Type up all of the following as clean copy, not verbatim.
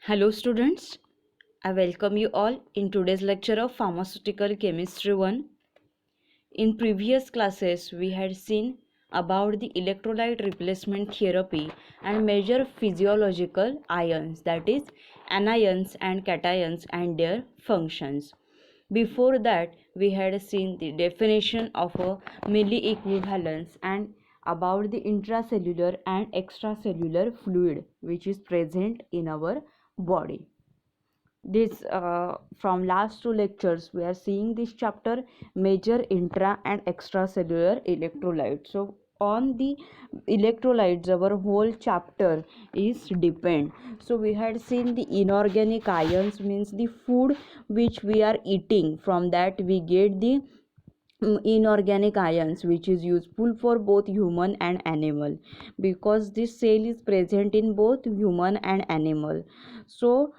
Hello students, I welcome you all in today's lecture of Pharmaceutical Chemistry 1. In previous classes, we had seen about the electrolyte replacement therapy and major physiological ions, that is anions and cations and their functions. Before that, we had seen the definition of a milli-equivalence and about the intracellular and extracellular fluid which is present in our body. This from last two lectures we are seeing this chapter, major intra and extracellular electrolytes. So on the electrolytes our whole chapter is depend. So we had seen the inorganic ions, means the food which we are eating, from that we get the inorganic ions which is useful for both human and animal, because this cell is present in both human and animal. So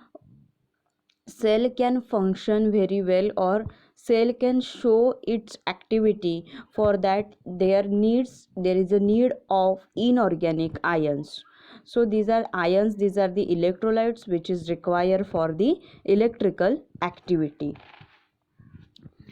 cell can function very well, or cell can show its activity. For that there is a need of inorganic ions. So these are ions, these are the electrolytes which is required for the electrical activity.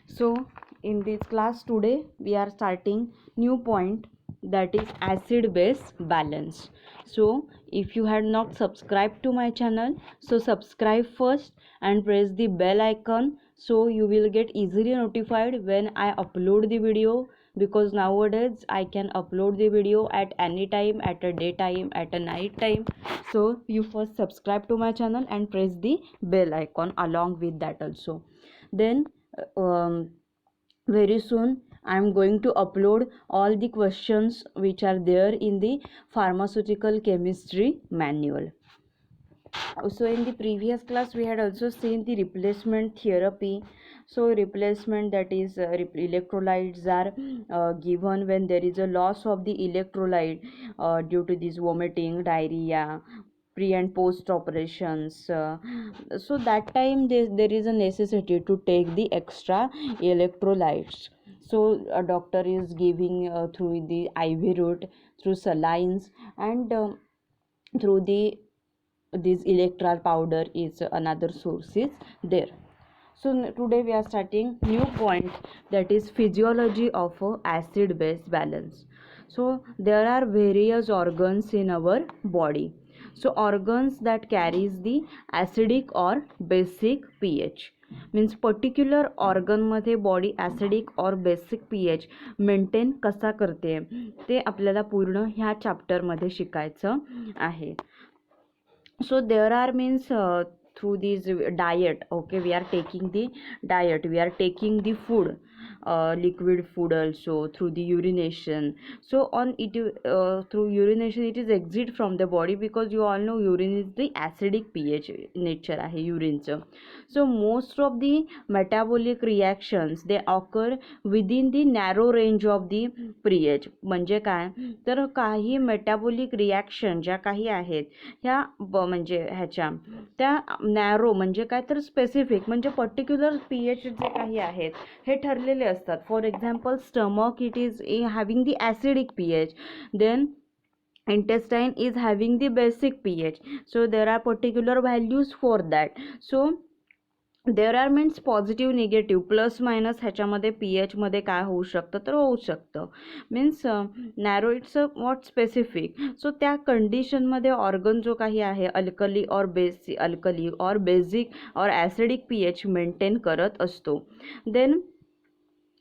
So in this class today we are starting new point, that is acid base balance. So if you had not subscribed to my channel, so subscribe first and press the bell icon, so you will get easily notified when I upload the video, because nowadays I can upload the video at any time, at a daytime, at a night time. So you first subscribe to my channel and press the bell icon along with that also. Then very soon I am going to upload all the questions which are there in the pharmaceutical chemistry manual. So in the previous class we had also seen the replacement therapy. So replacement, that is electrolytes are given when there is a loss of the electrolyte due to this vomiting, diarrhea, pre and post operations. So that time there is a necessity to take the extra electrolytes. So a doctor is giving through the IV route, through salines, and through the this electral powder is another source is there. So today we are starting new point, that is physiology of acid base balance. So there are various organs in our body. So organs that carries the acidic or basic pH, means particular organ मध्ये body acidic और basic pH maintain कसा करते ते आपल्याला पूर्ण ह्या chapter मध्ये शिकायचं आहे. So there are means through this diet, okay, we are taking the diet, we are taking the food, liquid food also, through the urination. So on it through urination it is exit from the body, because you all know urine is the acidic pH nature आहे युरिनचं. So most of the metabolic reactions they occur within the narrow range of the pH. म्हणजे काय तर काही metabolic reaction ज्या काही आहेत ह्या म्हणजे ह्याच्या त्या नॅरो म्हणजे काय तर स्पेसिफिक म्हणजे पर्टिक्युलर पीएच जे काही आहेत हे ठरलेले असतात. For example stomach it is having the acidic pH, then intestine is having the basic pH. So there are particular values for that. So there are means positive negative plus minus ह्याच्यामध्ये P एचमध्ये काय होऊ शकतं तर होऊ शकतं. Means narrow it's what specific. So त्या कंडिशनमध्ये organ जो काही आहे अल्कली और बेसिक और ॲसिडिक पी एच मेंटेन करत असतो. देन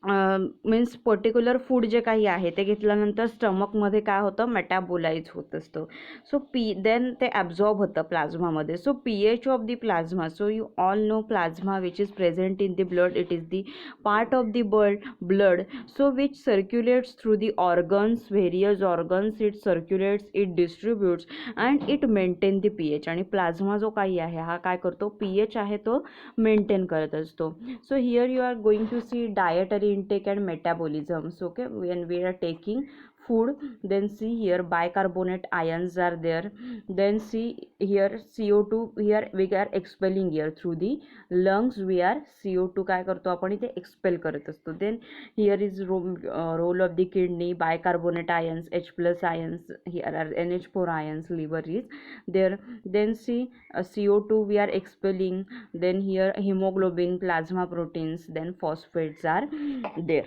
मीन्स पर्टिक्युलर फूड जे काही आहे ते घेतल्यानंतर स्टमकमध्ये काय होतं मेटाबोलाइज होत असतं. सो देन ते ॲब्झॉर्ब होतं प्लाझ्मामध्ये. So P H of the plasma, so you all know plasma which is present in the blood, it is the part of the blood so which circulates through the organs, various organs, it circulates, it distributes and it maintain the P H. आणि plasma जो काही आहे हा काय करतो, P H आहे तो maintain करत असतो. So here you are going to see dietary intake and metabolism. So okay, when we are taking food. Then see here bicarbonate ions are there. Then see here CO2, here we are expelling here through the lungs, we are CO2 काय करतो आपण इथे expel करत असतो. Then here is role of the kidney, bicarbonate ions, H plus ions, here are NH4 ions, liver is there. Then see CO2 we are expelling. Then here hemoglobin, plasma proteins, then phosphates are there.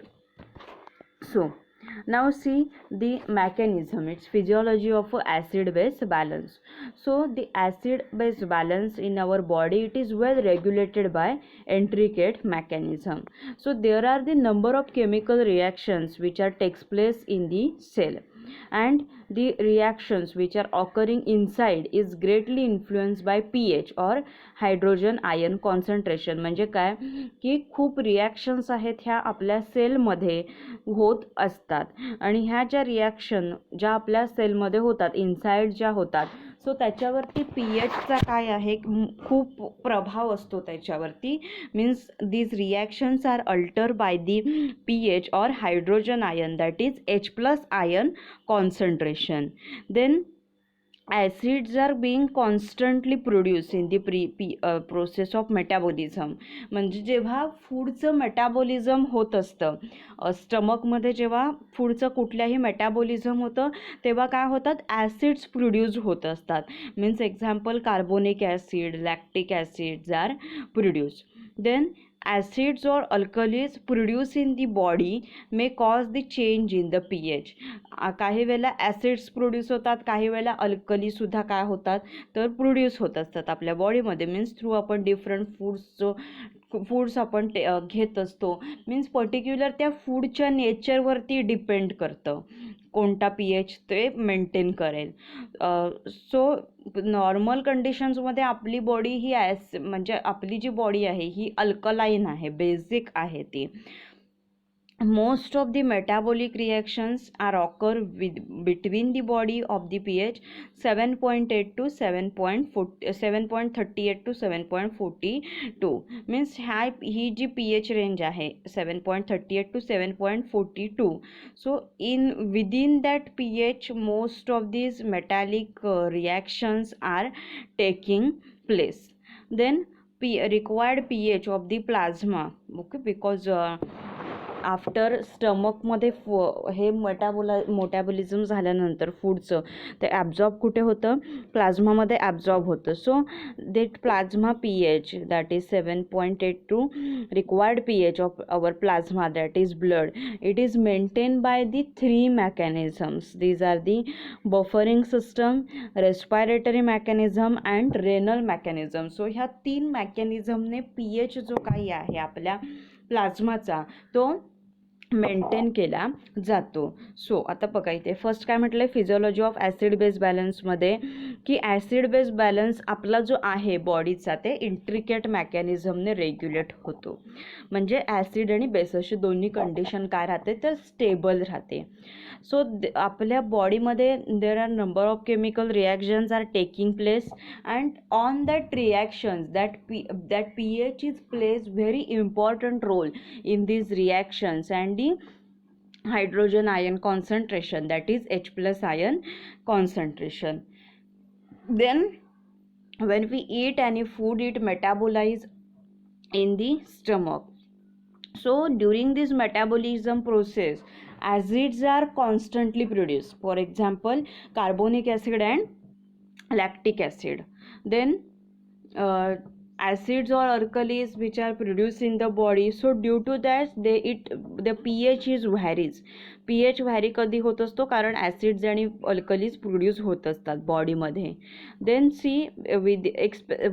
So now see the mechanism, its physiology of acid base balance. So the acid base balance in our body, it is well regulated by intricate mechanism. So there are the number of chemical reactions which are takes place in the cell, and the reactions which are occurring inside is greatly influenced by pH or hydrogen ion concentration. म्हणजे काय की खूप reactions आहेत ह्या आपल्या सेलमध्ये होत असतात, आणि ह्या ज्या रिॲक्शन ज्या आपल्या सेलमध्ये होतात, इनसाइड ज्या होतात, सो त्याच्यावरती पीएचचा काय आहे खूप प्रभाव असतो त्याच्यावरती. Means these reactions are alter by the pH or hydrogen ion, that is H plus ion concentration. Then acids are being constantly produced in the process of metabolism. म्हणजे जेव्हा फूडचं मेटाबॉलिझम होत असतं स्टमकमध्ये, जेव्हा फूडचं कुठल्याही मेटाबॉलिझम होतं तेव्हा काय होतात, ॲसिड्स प्रोड्यूस होत असतात. Means example carbonic acid, lactic acids are produce. Then acids or alkalis produced in the body may cause the change in the pH. काही वेळेला ॲसिड्स प्रोड्यूस होतात, काही वेळेला अल्कली सुद्धा काय होतात तर प्रोड्यूस होत असतात आपल्या बॉडीमध्ये. मीन्स थ्रू आपण डिफरंट फूड्स आपण घेत असतो. मीन्स पर्टिक्युलर त्या फूडच्या नेचरवरती डिपेंड करतं कोणता पीएच ते मेंटेन करेल. सो नॉर्मल कंडिशन्समध्ये आपली बॉडी ही म्हणजे आपली जी बॉडी आहे ही अल्कलाईन आहे, बेसिक आहे ती. Most of the metabolic reactions are occur between the body of the pH 7.8 to 7.38 to 7.42. Means he G pH range आहे 7.38 to 7.42. So within that pH most of these metallic reactions are taking place. Then required pH of the plasma, okay, because after स्टमकमध्ये हे metabolism झाल्यानंतर फूडचं ते absorb कुठे होतं, प्लाझ्मामध्ये absorb होतं. So that plasma pH that is 7.8 to required pH of our plasma that is blood, it is maintain by the 3 mechanisms. These are the buffering system, respiratory mechanism and renal mechanism. So ह्या 3 mechanismने pH जो काही आहे आपल्या प्लाझ्माचा तो maintain केला जातो. So आता बघा इथे फर्स्ट काय म्हटलं आहे, फिजिओलॉजी ऑफ ॲसिड बेस बॅलन्समध्ये की ॲसिड बेस बॅलन्स आपला जो आहे बॉडीचा ते इंट्रिकेट मेकॅनिझमने रेग्युलेट होतो. म्हणजे ॲसिड आणि बेस अशी दोन्ही कंडिशन काय राहते तर स्टेबल राहते. सो आपल्या बॉडीमध्ये there are number of chemical reactions are taking place, and on that reactions that pH is plays very important role in these reactions, and the hydrogen ion concentration, that is H plus ion concentration. Then when we eat any food, it metabolize in the stomach. So during this metabolism process acids are constantly produced, for example carbonic acid and lactic acid. Then acids or alkalis which are produced in the body, so due to that the pH is varies. pH vary कधी होत असतो कारण acids आणि alkalis produce होत असतात बॉडीमध्ये. Then see with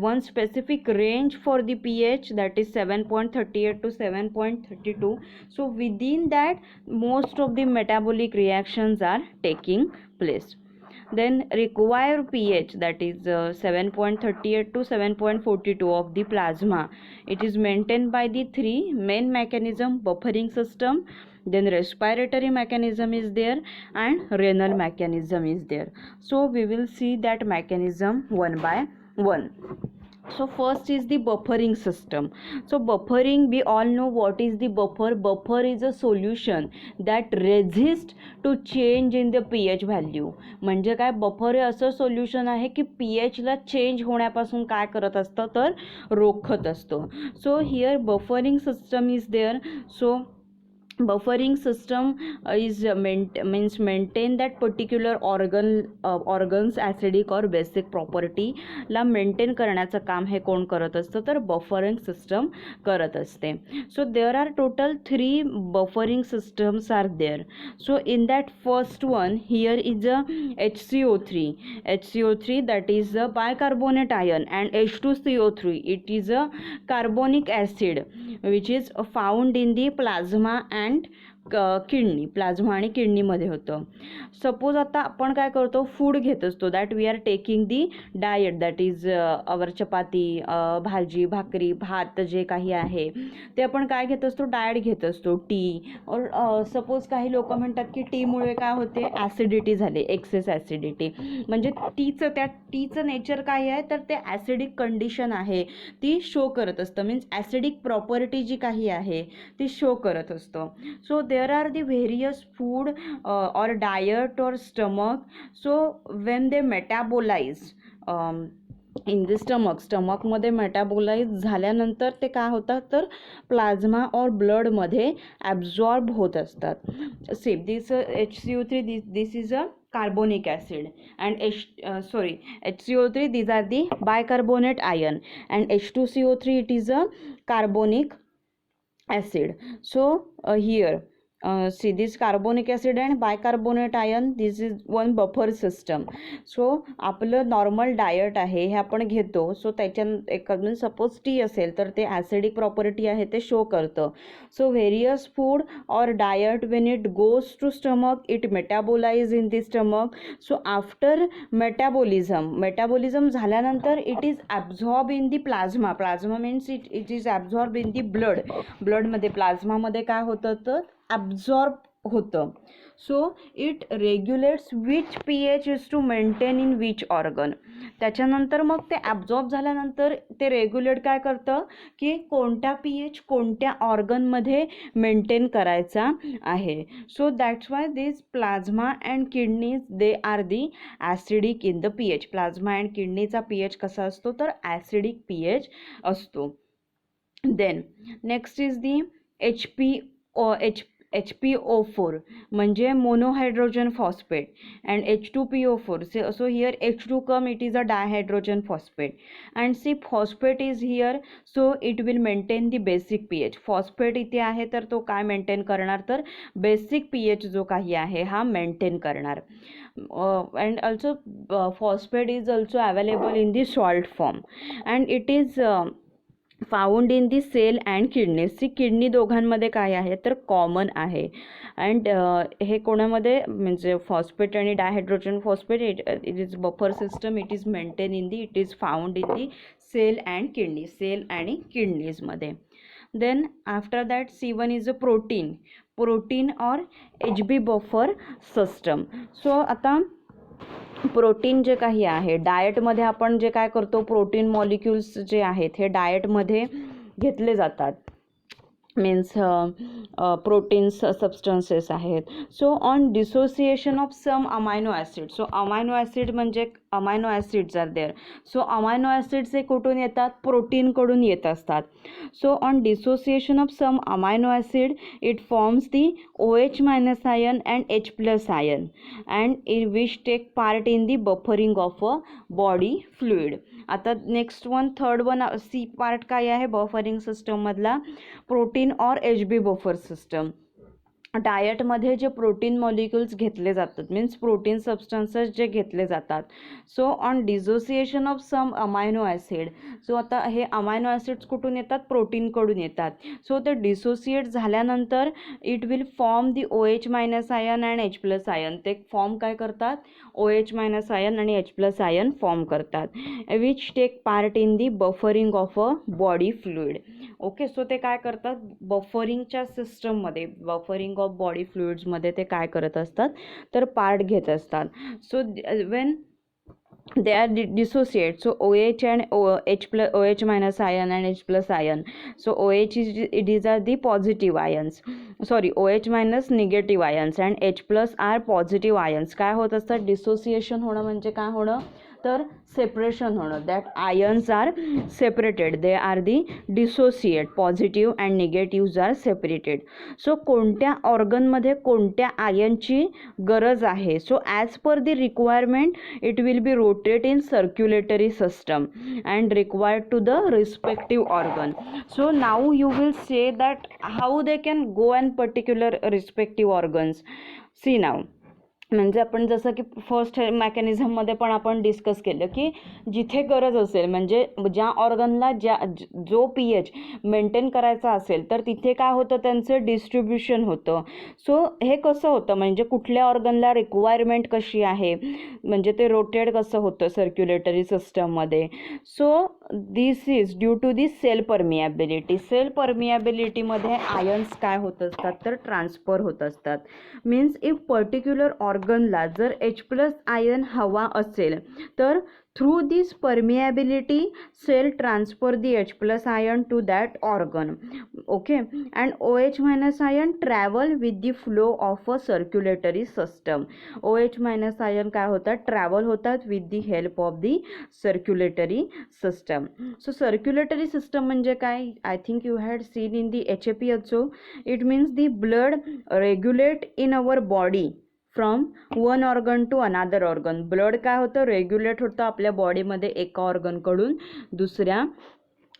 one specific range for the pH that is 7.38 to 7.32. So within that most of the metabolic reactions are taking place. Then required pH that is 7.38 to 7.42 of the plasma, it is maintained by the 3 main mechanism, buffering system, then respiratory mechanism is there, and renal mechanism is there. So we will see that mechanism one by one. So first is the buffering system. So buffering, we all know what is the buffer. Buffer is a solution that resists to change in the pH value. म्हणजे काय, buffer हे असं solution आहे की pH ला change होण्यापासून काय करत असतं तर रोखत असतो. So here buffering system is there. So buffering system is means maintain that particular organs acidic or basic property ला मेंटेन करण्याचं काम हे कोण करत असतं तर बफरिंग सिस्टम करत असते. So there are total 3 buffering systems are there. So in that first one here is a HCO3 that is a bicarbonate ion, and H2CO3 it is a carbonic acid which is found in the plasma and kidney, plasma आणि किडनीमध्ये होतं. Suppose आता आपण काय करतो, food घेत असतो, that we are taking the diet, that is our chapati, bhaji, bhakri, भात जे काही आहे ते आपण काय घेत असतो, डायट घेत असतो, टी. और सपोज काही लोक म्हणतात की टीमुळे काय होते, ॲसिडिटी झाली, एक्सेस ॲसिडिटी. म्हणजे त्या टीचं नेचर काय आहे तर ते ॲसिडिक कंडिशन आहे ती शो करत असतं. मीन्स ॲसिडिक प्रॉपर्टी जी काही आहे ती शो करत असतं. So there are the various food or diet or stomach. So when they metabolize in the स्टमकमध्ये मेटाबोलाइज झाल्यानंतर ते काय होतात तर प्लाझ्मा और ब्लडमध्ये ॲब्झॉर्ब होत असतात. Same this HCO3 this is a carbonic acid, and HCO3 these are the bicarbonate ion, and H2CO3 it is a carbonic acid. So here see this carbonic acid and bicarbonate ion, this is one buffer system. So आपलं normal diet आहे हे आपण घेतो. So त्याच्यात एक suppose T असेल तर ते ॲसिडिक प्रॉपर्टी आहे ते शो करतं. So various food or diet when it goes to stomach it metabolize in the stomach. So after metabolism झाल्यानंतर it is absorb in the plasma means it is absorb in the ब्लडमध्ये प्लाझ्मामध्ये काय होतं तर absorb होतं. So it regulates which pH is to maintain in which organ. त्याच्यानंतर मग ते ॲब्झॉर्ब झाल्यानंतर ते रेग्युलेट काय करतं की कोणत्या pH कोणत्या ऑर्गनमध्ये मेंटेन करायचा आहे. So that's why this plasma and kidneys they are the acidic in the pH. Plasma and किडनीचा pH कसा असतो तर ॲसिडिक pH असतो. Then next is the HPO4 म्हणजे monohydrogen phosphate and H2PO4. So here H2 come it is a dihydrogen phosphate and see phosphate is here. So it will maintain the basic pH. Phosphate इथे आहे तर तो काय maintain करणार तर basic pH जो काही आहे हा मेंटेन करणार. and also phosphate is also available in the salt form, and it is found in the cell and kidney. See kidney दोघांमध्ये काय आहे तर कॉमन आहे. अँड हे कोणामध्ये म्हणजे फॉस्फेट आणि dihydrogen phosphate it is buffer system, it is maintain in the, it is found in the cell and kidney, cell आणि किडनीजमध्ये. Then after that C1 is a protein or HB buffer system. So आता protein जे काही आहे डाएटमध्ये आपण जे काय करतो, प्रोटीन मॉलिक्युल्स जे आहेत हे डाएटमध्ये घेतले जातात. मीन्स प्रोटीन्स सबस्टन्सेस आहेत. So on dissociation of some amino acid. So amino acid म्हणजे amino acids are there. So amino acids हे कुठून येतात, प्रोटीनकडून येत असतात. So on dissociation of some amino acid it forms the OH minus ion and H plus ion and in which take part in the buffering of a body fluid. आता next one third one C part काय आहे buffering सिस्टममधला, protein or HB buffer system. डायटमध्ये जे protein molecules घेतले जातात means protein substances जे घेतले जातात. So on dissociation of some amino acid. So आता हे अमायनो ॲसिड्स कुठून येतात, प्रोटीनकडून येतात. सो ते डिसोसिएट झाल्यानंतर it will form the OH minus ion and H plus ion. ते फॉर्म काय करतात, OH मायनस आयन आणि H प्लस आयन फॉर्म करतात, which take part in the buffering of a body fluid. Okay. So ते काय करतात बफरिंगच्या सिस्टममध्ये, buffering of body फ्लुइड्समध्ये ते काय करत असतात तर पार्ट घेत असतात. So when they are dissociate. So OH and H plus OH minus ion and H plus ion. So OH these are the positive ions, sorry OH minus negative ions and H plus are positive ions. काय होत असतात, dissociation होणं म्हणजे काय होणं तर separation होणं. That ions are separated, they are the dissociate, positive and negative are separated. So कोणत्या ऑर्गनमध्ये कोणत्या आयनची गरज आहे, so as per the requirement it will be rotate in circulatory system and required to the respective organ. So now you will say that how they can go and particular respective organs. See now, म्हणजे आपण जसं की first मेकॅनिझममध्ये पण आपण discuss केलं की जिथे गरज असेल, म्हणजे ज्या ऑर्गनला जो pH मेंटेन करायचा असेल तर तिथे काय होतं, त्यांचं डिस्ट्रीब्युशन होतं. सो हे कसं होतं, म्हणजे कुठल्या ऑर्गनला रिक्वायरमेंट कशी आहे, म्हणजे ते रोटेट कसं होतं सर्क्युलेटरी सिस्टममध्ये. So this is due to the cell permeability. Cell परमिएबिलिटीमध्ये आयन्स काय होत असतात तर ट्रान्सफर होत असतात. मीन्स इफ पर्टिक्युलर ऑर्गनला जर H प्लस आयन हवा असेल तर through this permeability cell transfer the H plus ion to that organ. Okay, and OH minus ion travel with the flow of a circulatory system. OH minus ion काय होतात, travel होतात with the help of the circulatory system. So circulatory system म्हणजे काय, I think you had seen in the HAP also. It means the blood regulate in our body from one organ to another organ. Blood काय होतं, regulate होतं आपल्या बॉडीमध्ये एका ऑर्गनकडून दुसऱ्या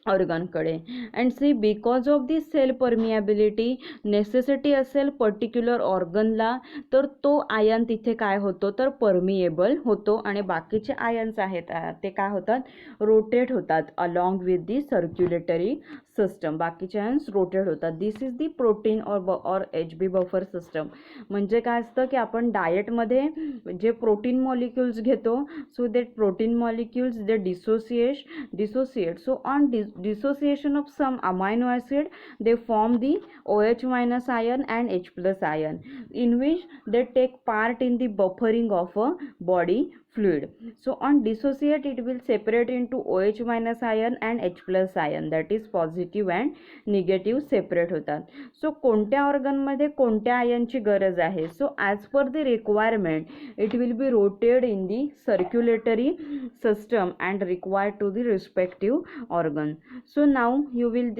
ऑर्गनकडे. And see because of the cell permeability necessity असेल पर्टिक्युलर ऑर्गनला तर तो आयन तिथे काय होतो तर परमिएबल होतो आणि बाकीचे आयन्स आहेत ते काय होतात, रोटेट होतात along with the circulatory system. बाकीचे आयन्स रोटेट होतात. दिस is the protein or HB buffer system. म्हणजे काय असतं की आपण डाएटमध्ये जे प्रोटीन मॉलिक्युल्स घेतो, so that protein molecules they dissociate. So on dissociation of some amino acid they form the OH minus ion and H plus ion in which they take part in the buffering of a body fluid. So on dissociate it will separate into OH minus ion and H plus ion, that is positive and negative separate होतात. So कोणत्या ऑर्गनमध्ये कोणत्या आयनची गरज आहे, so as per the requirement it will be routed in the circulatory system and required to the respective organ. So now you will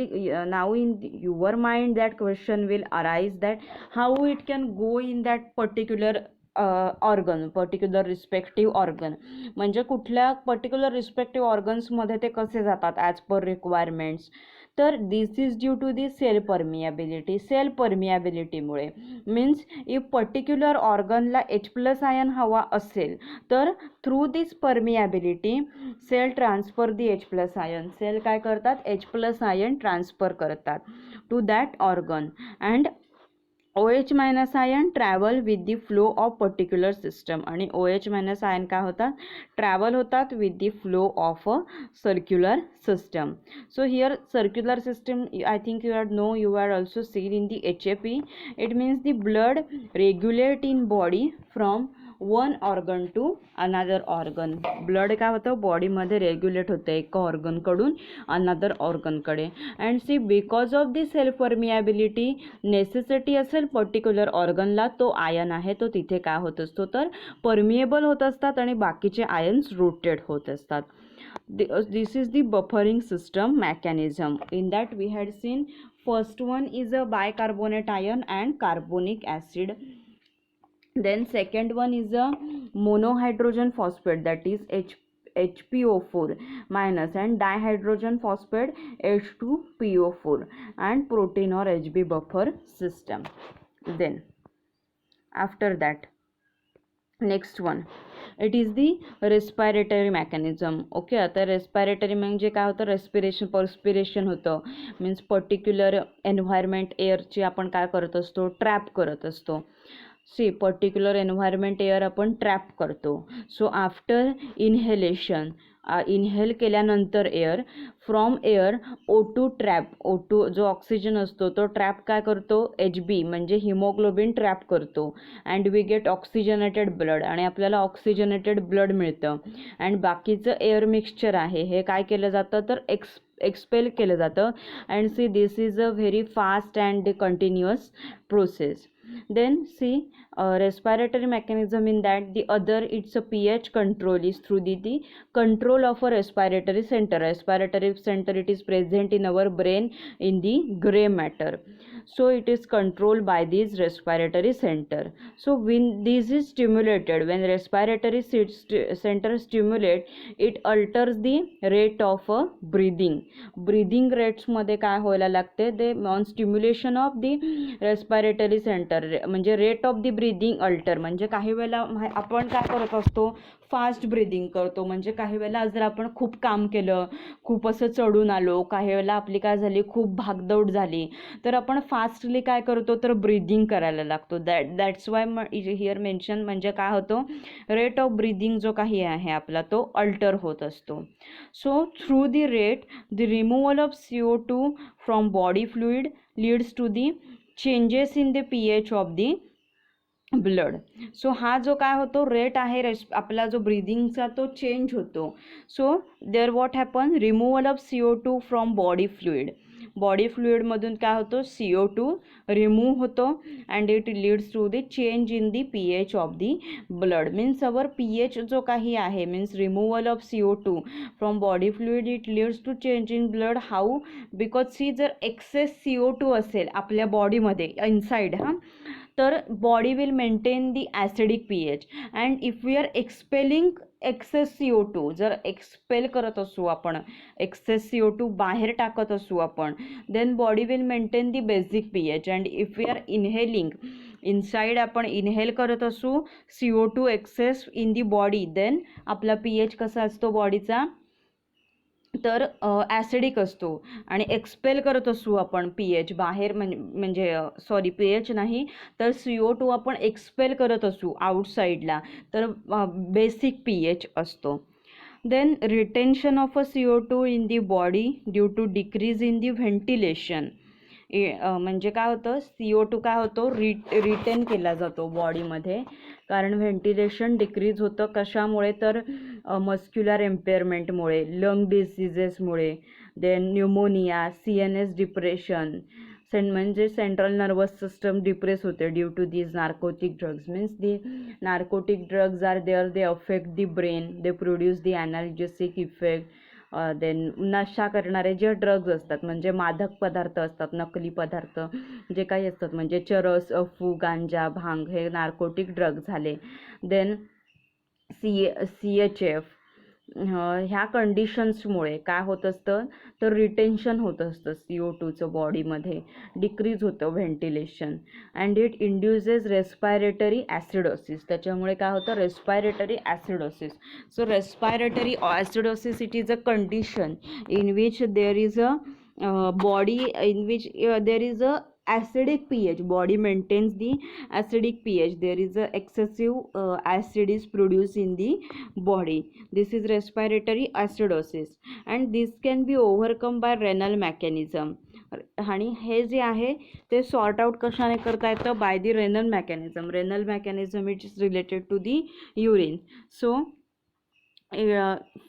now in your mind that question will arise that how it can go in that particular organ, particular respective organ. म्हणजे कुठल्या particular respective ऑर्गन्समध्ये ते कसे जातात as per requirements. तर this is due to the cell permeability. Cell परमिएबिलिटीमुळे means if particular ऑर्गनला H plus ion हवा असेल तर through this permeability cell transfer the H plus ion. Cell काय करतात, H प्लस आयन ट्रान्सफर करतात to that organ. And OH minus ion travel with the flow of particular system. आणि OH minus ion काय होतात, travel होतात with the flow of a circular system. So here circular system I think you had also seen in the HAP. It means the blood regulate in body from one organ to another organ. Blood काय होतं बॉडीमध्ये regulate होतं एका ऑर्गनकडून another ऑर्गनकडे. And see because of the cell permeability necessity असेल particular ऑर्गनला तो आयन आहे तो तिथे काय होत असतो तर परमिएबल होत असतात आणि बाकीचे आयन्स रोटेट होत असतात. This is the buffering system mechanism. In that we had seen first one is a bicarbonate ion and carbonic acid. Then second one is a monohydrogen phosphate, that is HPO4 minus, and dihydrogen phosphate H2PO4, and protein or HB buffer system. Then after that next one it is the respiratory mechanism. Okay, आता respiratory म्हणजे काय होतं, perspiration होतं. Means particular environment एअरची आपण काय करत असतो, trap करत असतो. सी पर्टिक्युलर एन्व्हायरमेंट एअर आपण ट्रॅप करतो. सो आफ्टर इनहेलेशन इनहेल केल्यानंतर air from air O2 trap, O2 जो ऑक्सिजन असतो तो ट्रॅप काय करतो, HB म्हणजे हिमोग्लोबिन ट्रॅप करतो. And we get oxygenated blood, आणि आपल्याला ऑक्सिजनेटेड ब्लड मिळतं. अँड बाकीचं एअर मिक्सचर आहे हे काय केलं जातं तर एक्सपेल केलं जातं. And see this is a very fast and continuous process. Then see respiratory mechanism in that the other its a pH control is through the control of a respiratory center. Respiratory center it is present in our brain in the gray matter. So it is controlled by this respiratory center. So when this is stimulated, when respiratory center stimulate, it alters the rate of breathing. Breathing rates मध्ये काय व्हायला लागते, ते on stimulation of the respiratory centre म्हणजे rate of the breathing alter. म्हणजे काही वेळेला आपण काय करत असतो, फास्ट ब्रीदिंग करतो. म्हणजे काही वेळेला जर आपण खूप काम केलं, खूप असं चढून आलो, काही वेळेला आपली काय झाली, खूप भागदौड झाली, तर आपण फास्टली काय करतो तर ब्रीदिंग करायला लागतो. दॅट्स वाय हिअर मेन्शन म्हणजे काय होतो, रेट ऑफ ब्रीदिंग जो काही आहे आपला तो अल्टर होत असतो. So through the rate the removal of CO2 from body fluid leads to the changes in the pH of the blood. So हा जो काय होतो रेट आहे आपला जो ब्रीदिंगचा तो चेंज होतो. So there what happen, removal of CO2 from body fluid. Body फ्लुइडमधून काय होतो, CO2 रिमूव्ह होतो. And it leads to the change in the pH of the blood. Means our pH जो काही आहे, means removal of CO2 from body fluid it leads to change in blood. How, because see जर excess CO2 असेल आपल्या बॉडीमध्ये inside तर body will maintain the acidic pH. And if we are expelling excess CO2, जर expel करत असू आपण, access CO2 बाहेर टाकत असू आपण, then body will maintain the basic pH. And if we are inhaling, inside आपण इनहेल करत असू CO2 excess in the body, then आपला pH कसा असतो बॉडीचा तर ॲसिडिक असतो. आणि एक्सपेल करत असू आपण pH बाहेर म्हणजे सॉरी pH नाही तर CO2 आपण एक्सपेल करत असू आउटसाईडला तर बेसिक pH असतो. Then retention of a CO2 in the body due to decrease in the ventilation. म्हणजे काय होतं, CO2 काय होतो रिटेन केला जातो बॉडीमध्ये, कारण व्हेंटिलेशन डिक्रीज होतं. कशामुळे तर मस्क्युलर इम्पेअरमेंटमुळे, लंग डिसिजेसमुळे, देन न्यूमोनिया, CNS डिप्रेशन, म्हणजे सेंट्रल नर्वस सिस्टम डिप्रेस होते due to these narcotic drugs. Means the narcotic drugs are there, they affect the brain, they produce the analgesic effect. Then नशा करणारे जे drugs असतात म्हणजे मादक पदार्थ असतात, नकली पदार्थ जे काही असतात म्हणजे चरस, अफू, गांजा, भांग हे नार्कोटिक ड्रग झाले. देन CHF ह्या कंडिशन्समुळे काय होत असतं तर रिटेन्शन होत असतं CO2चं बॉडीमध्ये, डिक्रीज होतं ventilation. And it induces respiratory acidosis. त्याच्यामुळे काय होतं respiratory acidosis. So respiratory acidosis it is a condition in which there is a body in which there is a acidic pH. Body maintains the acidic pH. There is a excessive acid is produced in the body. This is respiratory acidosis and this can be overcome by renal mechanism. आणि हे जे आहे ते sort out कशाने करता येतं, by the renal mechanism. Renal mechanism it is related to the urine. So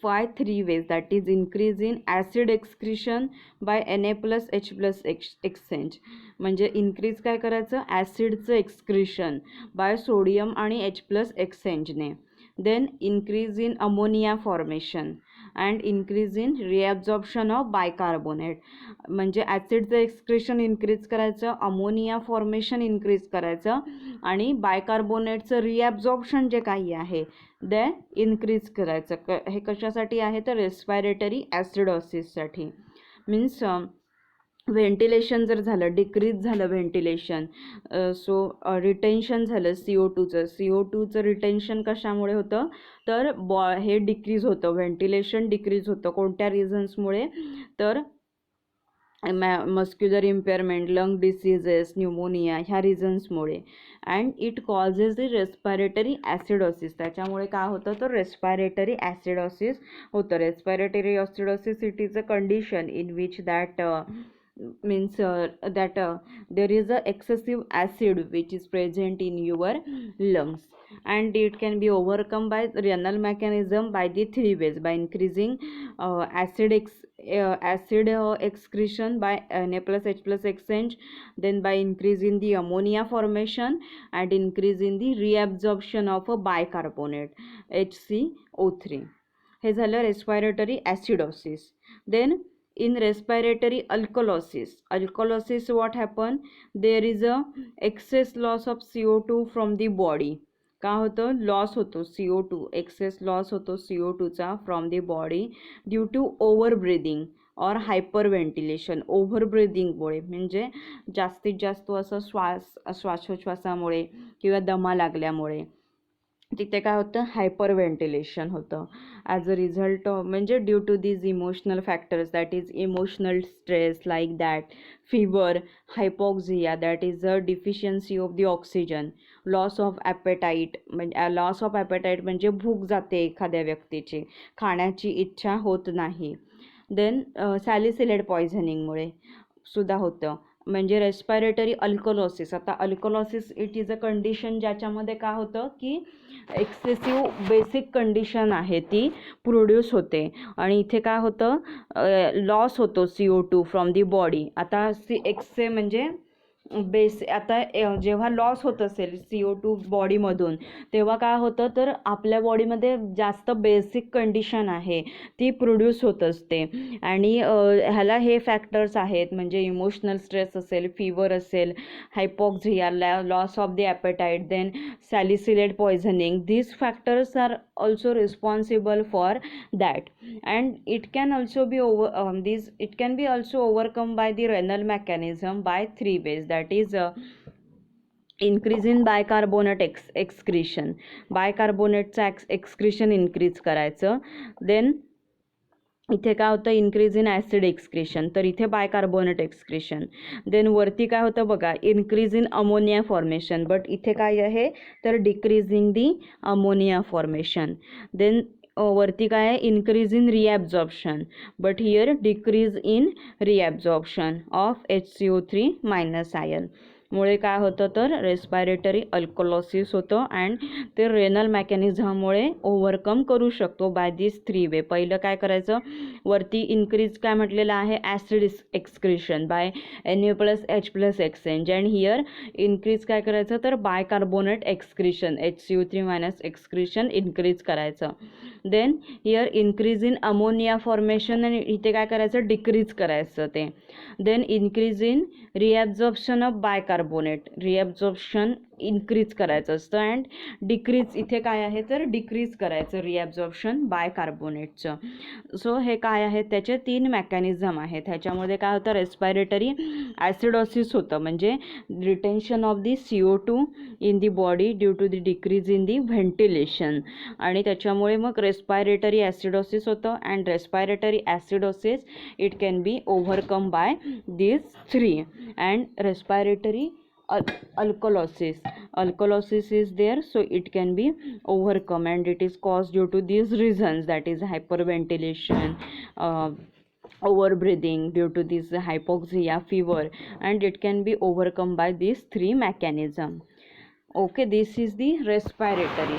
by 3 ways, that is increase in acid excretion by Na plus H plus exchange. म्हणजे increase काय करायचं ॲसिडचं एक्सक्रिशन बाय सोडियम आणि H plus एक्सचेंजने. Then increase in ammonia formation and increase in reabsorption of bicarbonate. म्हणजे ॲसिडचं excretion increase करायचं, ammonia formation increase करायचं आणि बायकार्बोनेटचं रिॲब्झॉर्प्शन जे काही आहे ते इन्क्रीज करायचं. हे कशासाठी आहे तर रेस्पायरेटरी ॲसिडोसिससाठी. मीन्स व्हेंटिलेशन जर झालं, डिक्रीज झालं व्हेंटिलेशन, सो रिटेन्शन झालं CO2चं रिटेन्शन कशामुळे होतं तर हे डिक्रीज होतं, व्हेंटिलेशन डिक्रीज होतं. कोणत्या रिझन्समुळे तर muscular impairment, lung diseases, pneumonia ह्या रिझन्समुळे. And it causes the respiratory acidosis. त्याच्यामुळे काय होतं तर रेस्पिरेटरी ॲसिडॉसिस होतं. Respiratory acidosis it is a condition in which that means that there is a excessive acid which is present in your lungs, and it can be overcome by renal mechanism by the three ways: by increasing acid excretion by Na plus H plus exchange, then by increasing the ammonia formation and increasing the reabsorption of a bicarbonate HCO3. हे झालं respiratory acidosis. Then in respiratory alkalosis what happen, there is a excess loss of CO2 from the body. का होतं loss होतो CO2, access loss होतो CO2 चा from the body due to over breathing और hyperventilation. Over ब्रिदिंगमुळे म्हणजे जास्तीत जास्त असं श्वासोच्छवासामुळे किंवा दमा लागल्यामुळे तिथे काय होतं हायपर व्हेंटिलेशन होतं. ॲज अ रिझल्ट म्हणजे due to these emotional factors, that is emotional stress like that, fever, hypoxia that is a deficiency of the oxygen, loss of appetite म्हणजे भूक जाते एखाद्या व्यक्तीची, खाण्याची इच्छा होत नाही. देन सॅलिसिलेट पॉयझनिंगमुळे सुद्धा होतं. म्हणजे रेस्पिरेटरी अल्कलोसिस. आता alkalosis it is a condition ज्याच्यामध्ये काय होतं की एक्सेसिव्ह बेसिक कंडिशन आहे ती प्रोड्यूस होते आणि इथे काय होतं लॉस होतो CO2 फ्रॉम दी बॉडी. आता एक्से म्हणजे आता जेव्हा लॉस होत असेल CO2 बॉडीमधून तेव्हा काय होतं तर आपल्या बॉडीमध्ये जास्त बेसिक कंडिशन आहे ती प्रोड्यूस होत असते. आणि ह्याला हे फॅक्टर्स आहेत म्हणजे इमोशनल स्ट्रेस असेल, फीवर असेल, hypoxia, loss of the appetite, then salicylate poisoning. these factors are also responsible for that, and it can also be overcome by the renal mechanism by three ways, that is increase in bicarbonate excretion. बायकार्बोनेटचं excretion increase करायचं. Then इथे काय होतं increase in acid excretion, तर इथे bicarbonate excretion. Then वरती काय होतं बघा increase in ammonia formation, but इथे काय आहे तर decreasing the ammonia formation. Then वरती काय आहे increase in reabsorption, but here decrease in reabsorption of HCO3 minus ion. मुळे काय होतं तर रेस्पिरेटरी अल्कलोसिस होतं अँड ते रेनल मेकॅनिझममुळे ओव्हरकम करू शकतो बाय दिस थ्री वे. पहिलं काय करायचं वरती इन्क्रीज काय म्हटलेलं आहे acid excretion by Na plus H plus exchange, and here increase काय करायचं तर bicarbonate excretion HCO3 minus excretion increase करायचं. Then here increase in ammonia formation आणि इथे काय करायचं डिक्रीज करायचं ते. Then increase in reabsorption of bicarbonate, reabsorption increase करायचं असतं अँड डिक्रीज इथे काय आहे तर डिक्रीज करायचं रिॲब्झॉर्प्शन बायकार्बोनेटचं. सो हे काय आहे त्याचे तीन मेकॅनिझम आहेत. ह्याच्यामध्ये काय होतं रेस्पिरेटरी ॲसिडॉसिस होतं म्हणजे retention of the CO2 in the body due to the decrease in the ventilation, आणि त्याच्यामुळे मग रेस्पिरेटरी ॲसिडॉसिस होतं. And respiratory acidosis it can be overcome by these three. And respiratory alkalosis is there, so it can be overcome and it is caused due to these reasons, that is hyperventilation, overbreathing, due to this hypoxia, fever, and it can be overcome by these three mechanism. Okay, this is the respiratory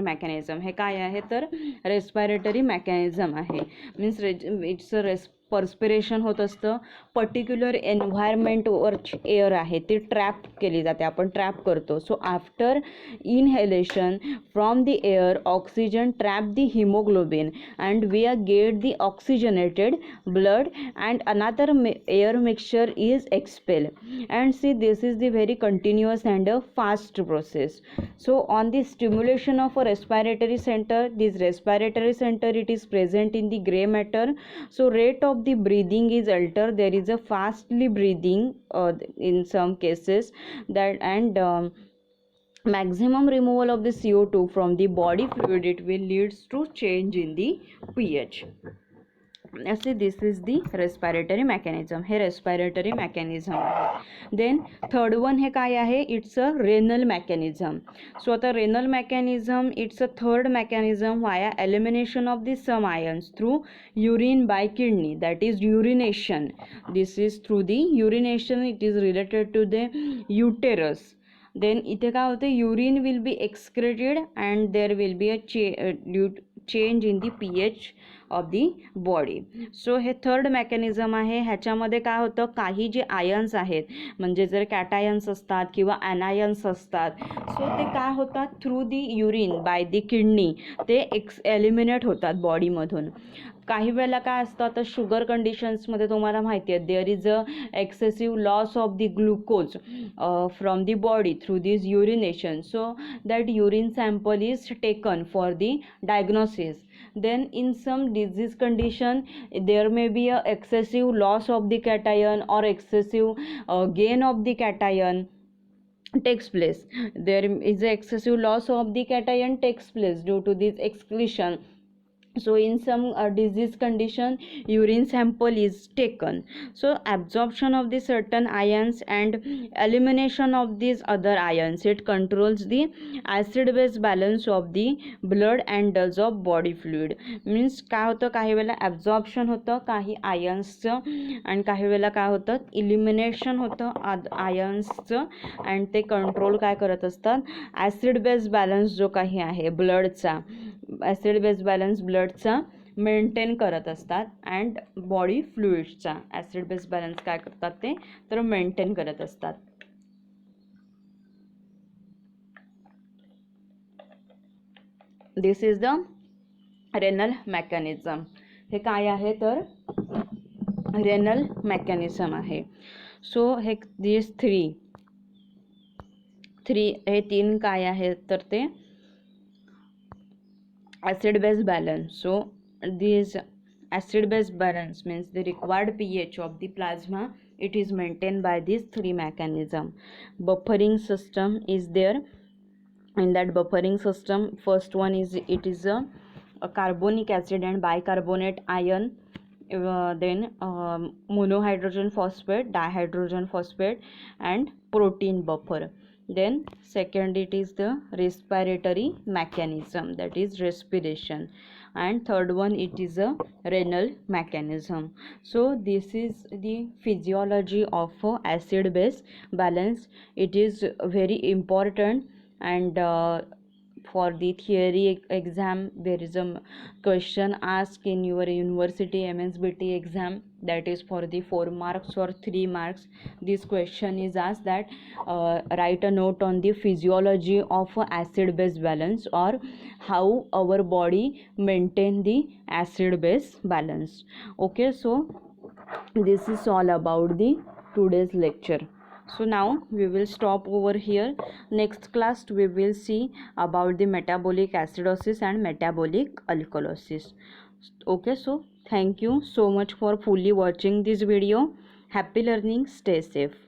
mechanism. हे काय आहे तर respiratory mechanism आहे. Means it's perspiration होत असतं particular एन्व्हायरमेंटवर air आहे ती trap केली जाते, आपण ट्रॅप करतो. So after inhalation from the air oxygen trap the haemoglobin and we are get the oxygenated blood and another air mixture is expel. And see this is the very continuous and a fast process. So on the stimulation of a respiratory center, this respiratory center it is present in the gray matter, so rate of the breathing is altered, there is a fastly breathing in some cases that, and maximum removal of the CO2 from the body fluid it will leads to change in the pH. असे this is the respiratory mechanism, हे respiratory mechanism आहे. Then third one हे काय आहे, it's a renal mechanism. So आता renal mechanism it's a third mechanism via elimination of the some ions through urine by kidney, that is urination. This is through the urination, it is related to the uterus. Then इथे काय होते, urine will be excreted and there will be a change in the pH of the body. So हे third mechanism आहे. ह्याच्यामध्ये काय होतं, काही जे आयन्स आहेत म्हणजे जर कॅटायन्स असतात किंवा ॲनायन्स असतात, सो ते काय होतात, through the urine by the kidney ते एलिमिनेट होतात बॉडीमधून. काही वेळेला काय असतं, आता शुगर कंडिशन्समध्ये तुम्हाला माहिती आहे there is a excessive loss of the glucose from the body through this urination. So that urine sample is taken for the diagnosis. Then in some disease condition there may be a excessive loss of the cation or excessive gain of the cation takes place. There is a excessive loss of the cation takes place due to this excretion. So in some disease condition urine sample is taken. So absorption of the certain ions and elimination of these other ions, it controls the acid base balance of the blood and does of body fluid. Means काय होतं, काही वेळेला absorption होतं काही आयन्सचं आणि काही वेळेला काय होतं, इलिमिनेशन होतं आयन्सचं आणि ते कंट्रोल काय करत असतात, ॲसिड बेस बॅलन्स जो काही आहे ब्लडचा, ॲसिड बेस बॅलन्स ब्लडचा मेंटेन करत असतात अँड बॉडी फ्लुइड्सचा ॲसिड बेस बॅलन्स काय करतात ते तर मेंटेन करत असतात. This is the renal mechanism. हे काय आहे तर रेनल मेकॅनिझम आहे. सो हे दिस हे तीन काय आहेत तर ते acid base balance. So this acid base balance means the required pH of the plasma, it is maintained by these three mechanism. Buffering system is there. In that buffering system, first one is it is a carbonic acid and bicarbonate ion, then monohydrogen phosphate, dihydrogen phosphate and protein buffer. Then second it is the respiratory mechanism, that is respiration, and third one it is a renal mechanism. So this is the physiology of acid base balance. It is very important and for the theory exam there is a question asked in your university MSBT exam, that is for the 4 marks or 3 marks. This question is asked that write a note on the physiology of acid base balance or how our body maintain the acid base balance. Okay, so this is all about the today's lecture. So now we will stop over here. Next class we will see about the metabolic acidosis and metabolic alkalosis. Okay, so thank you so much for fully watching this video. Happy learning, stay safe.